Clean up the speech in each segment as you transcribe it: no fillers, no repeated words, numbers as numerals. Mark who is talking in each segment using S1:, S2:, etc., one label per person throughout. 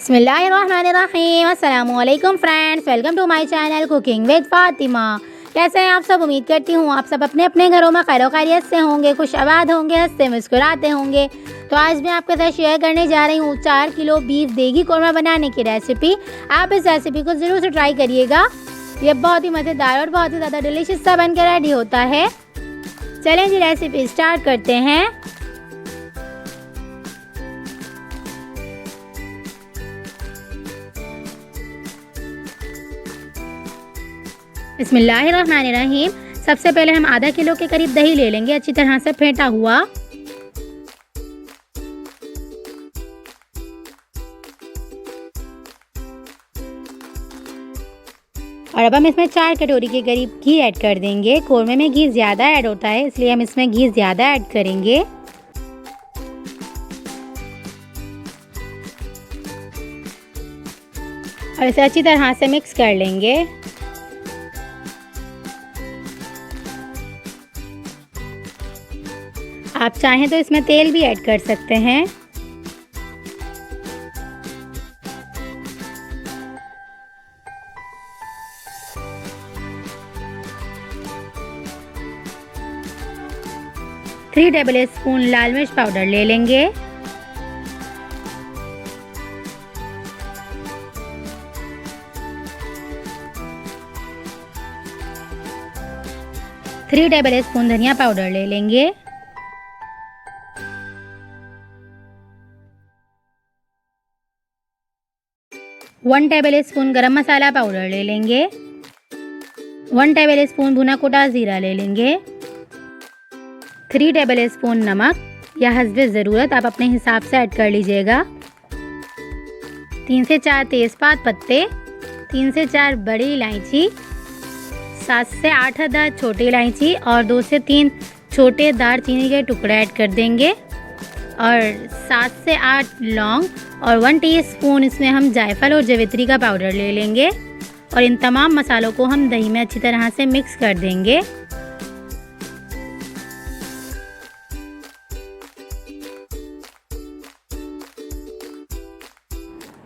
S1: बिस्मिल्लाहिर्रहमानिर्रहीम। अस्सलामुअलैकुम friends, welcome to my channel cooking with Fatima. कैसे हैं आप सब? उम्मीद करती हूँ आप सब अपने अपने घरों में खैर खैरियत से होंगे, खुश आबाद होंगे, हंसते मुस्कुराते होंगे। तो आज मैं आपके साथ शेयर करने जा रही हूँ 4 किलो बीफ देगी कौरमा बनाने की रेसिपी। आप इस रेसिपी को ज़रूर से ट्राई करिएगा। ये बहुत ही मज़ेदार और बहुत ही ज़्यादा डिलीशियस सा बनकर रेडी होता है। चलें जी, रेसिपी स्टार्ट करते हैं। बिस्मिल्लाहिर्रहमानिर्रहीम। सबसे पहले हम आधा किलो के करीब दही ले लेंगे, अच्छी तरह से फेंटा हुआ। और अब हम इसमें 4 कटोरी के करीब घी ऐड कर देंगे। कौरमे में घी ज़्यादा ऐड होता है, इसलिए हम इसमें घी ज़्यादा ऐड करेंगे। और इसे अच्छी तरह से मिक्स कर लेंगे। आप चाहें तो इसमें तेल भी ऐड कर सकते हैं। थ्री टेबल स्पून लाल मिर्च पाउडर ले लेंगे। थ्री टेबल स्पून धनिया पाउडर ले लेंगे। वन टेबल स्पून गरम मसाला पाउडर ले लेंगे। 1 टेबल स्पून भुना कुटा ज़ीरा ले लेंगे। 3 टेबल स्पून नमक या हस्बे ज़रूरत आप अपने हिसाब से ऐड कर लीजिएगा। 3 से 4 तेज़पात पत्ते, 3 से 4 बड़ी इलायची, 7 से 8 अदद छोटी इलायची और 2 से 3 छोटे दालचीनी के टुकड़े ऐड कर देंगे। और 7 से 8 लौंग और 1 टीस्पून इसमें हम जायफल और जवित्री का पाउडर ले लेंगे। और इन तमाम मसालों को हम दही में अच्छी तरह से मिक्स कर देंगे।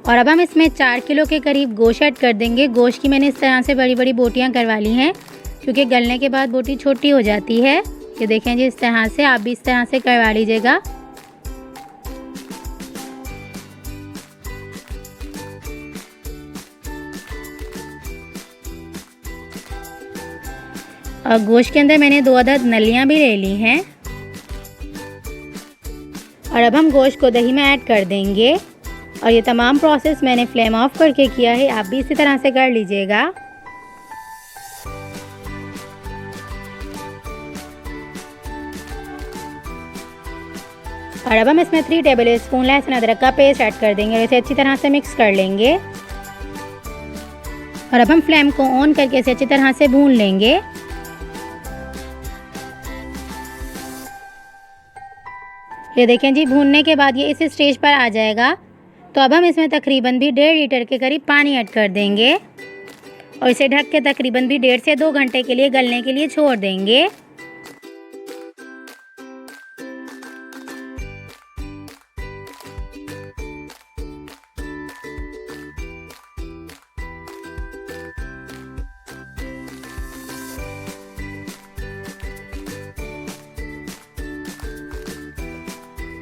S1: और अब हम इसमें 4 किलो के करीब गोश्त ऐड कर देंगे। गोश्त की मैंने इस तरह से बड़ी बड़ी बोटियां करवा ली हैं, क्योंकि गलने के बाद बोटी छोटी हो जाती है। ये देखें जी, इस तरह से आप भी इस तरह से करवा लीजिएगा। और गोश्त के अंदर मैंने 2 अदद नलियां भी ले ली हैं। और अब हम गोश्त को दही में ऐड कर देंगे। और ये तमाम प्रोसेस मैंने फ्लेम ऑफ करके किया है, आप भी इसी तरह से कर लीजिएगा। और अब हम इसमें 3 टेबल स्पून लहसुन अदरक का पेस्ट ऐड कर देंगे और इसे अच्छी तरह से मिक्स कर लेंगे। और अब हम फ्लेम को ऑन करके इसे अच्छी तरह से भून लेंगे। ये देखें जी, भूनने के बाद ये इस स्टेज पर आ जाएगा। तो अब हम इसमें तकरीबन भी 1.5 लीटर के करीब पानी ऐड कर देंगे और इसे ढक के तकरीबन भी 1.5 से 2 घंटे के लिए गलने के लिए छोड़ देंगे।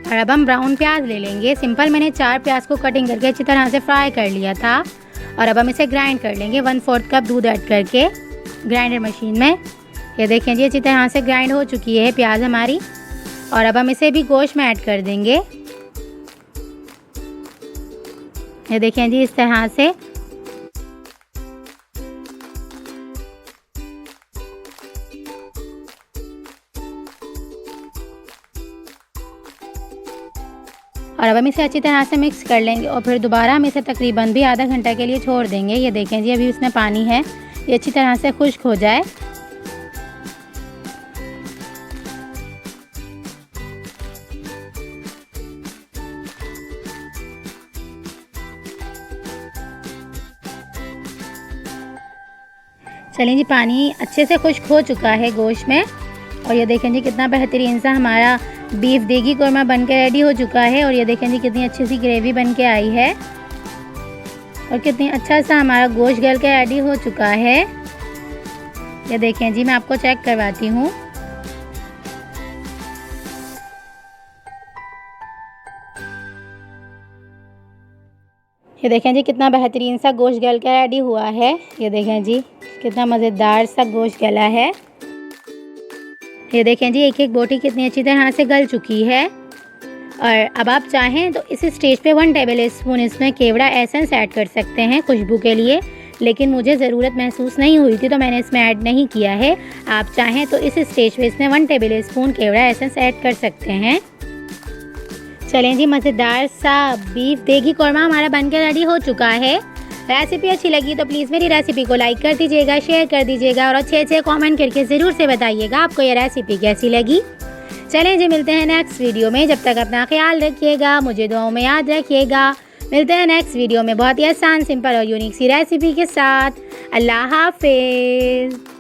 S1: और अब हम ब्राउन प्याज ले लेंगे। सिंपल मैंने 4 प्याज को कटिंग करके अच्छी तरह से फ्राई कर लिया था। और अब हम इसे ग्राइंड कर लेंगे 1/4 कप दूध ऐड करके ग्राइंडर मशीन में। ये देखें जी, अच्छी तरह से ग्राइंड हो चुकी है प्याज हमारी। और अब हम इसे भी गोश्त में ऐड कर देंगे। ये देखें जी, इस तरह से। और अब हम इसे अच्छी तरह से मिक्स कर लेंगे और फिर दोबारा हम इसे तकरीबन भी आधा घंटा के लिए छोड़ देंगे। ये देखें जी, अभी इसमें पानी है, ये अच्छी तरह से खुश्क हो जाए। चलिए जी, पानी अच्छे से खुश्क हो चुका है गोश्त में। और ये देखें जी, कितना बेहतरीन सा हमारा बीफ देगी कौरमा बनकर रेडी हो चुका है। और ये देखें जी, कितनी अच्छी सी ग्रेवी बन के आई है। और कितनी अच्छा सा हमारा गोश्त गल के रेडी हो चुका है। ये देखें जी, मैं आपको चेक करवाती हूँ। ये देखें जी, कितना बेहतरीन सा गोश्त गल के रेडी हुआ है। ये देखें जी, कितना मज़ेदार सा गोश्त गला है। ये देखें जी, एक एक बोटी कितनी अच्छी तरह से गल चुकी है। और अब आप चाहें तो इस स्टेज पे 1 टेबल स्पून इसमें केवड़ा एसेंस ऐड कर सकते हैं खुशबू के लिए, लेकिन मुझे ज़रूरत महसूस नहीं हुई थी तो मैंने इसमें ऐड नहीं किया है। आप चाहें तो इस स्टेज पे इसमें 1 टेबल स्पून केवड़ा एसेंस ऐड कर सकते हैं। चलें जी, मज़ेदार सा बीफ देगी कौरमा हमारा बनकर रेडी हो चुका है। रेसिपी अच्छी लगी तो प्लीज़ मेरी रेसिपी को लाइक कर दीजिएगा, शेयर कर दीजिएगा और अच्छे अच्छे कमेंट करके ज़रूर से बताइएगा आपको ये रेसिपी कैसी लगी। चलें जी, मिलते हैं नेक्स्ट वीडियो में। जब तक अपना ख्याल रखिएगा, मुझे दुआओं में याद रखिएगा। मिलते हैं नेक्स्ट वीडियो में बहुत ही आसान, सिंपल और यूनिक सी रेसिपी के साथ। अल्लाह हाफिज़।